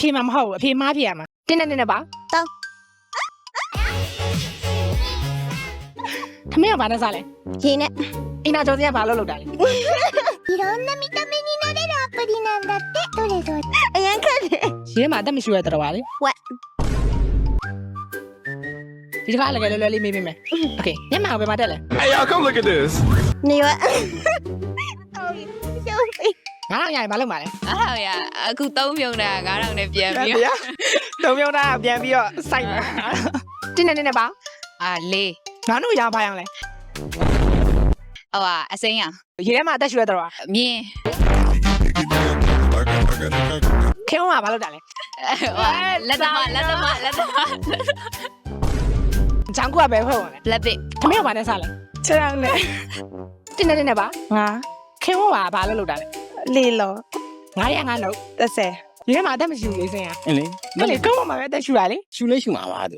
ဖြေမှာမဟုတ်ဘူးအဖြေမှားဖြေရမှာတင်းနေပါတောင်းထမင်းကဘာနဲ့စားလဲ ရေနဲ့ အင်နာကျော်စင်းကဘာလုပ်တာလဲ いろんな見た目になれるアプリなんだってどれどれအရင်ခက်တယ် ရေမှာအသက်မရှိရတဲ့တော်ပါလေ ဝက် ဒီတစ်ခါလည်းလွယ်လေးမေးပေးမယ်โอเคညမဘယ်မှာတက်လဲ Hey, y'all, come look at this. နေဝရှုပ်ပြီ ငါးအောင်ရရင်မလုပ်ပါနဲ့ အားရအခု3မြုံတာ9000နဲ့ပြန်ပြီး ဗျာတုံပြုံးတာပြန်ပြီးတော့စိုက်ပါတင်းနေပါ လေး ငါတို့ရပါအောင်လဲ ဟိုအစိမ်းရ ရေထဲမှာအသက်ရှိရတဲ့တော်ပါ မြင်း ခဲဝါဘာလုပ်တာလဲ လက်သမား ဂျန်ကူကပဲဖွဲ့ဝင်လဲ လက်ပစ် ထမင်းကဘာနဲ့စားလဲ ခြေထောက်နဲ့ တင်းနေပါ ငါ ခဲဝါဘာလုပ်တာလဲ လေးလော ငါရငါလို့ 30 ရေထဲမှာအသက်မရှိဘူးလေစင်ရ အင်းလေ အဲ့လေကောင်းမှာပဲအသက်ရှိရလေ ရှူလေးရှူမှာပါသူ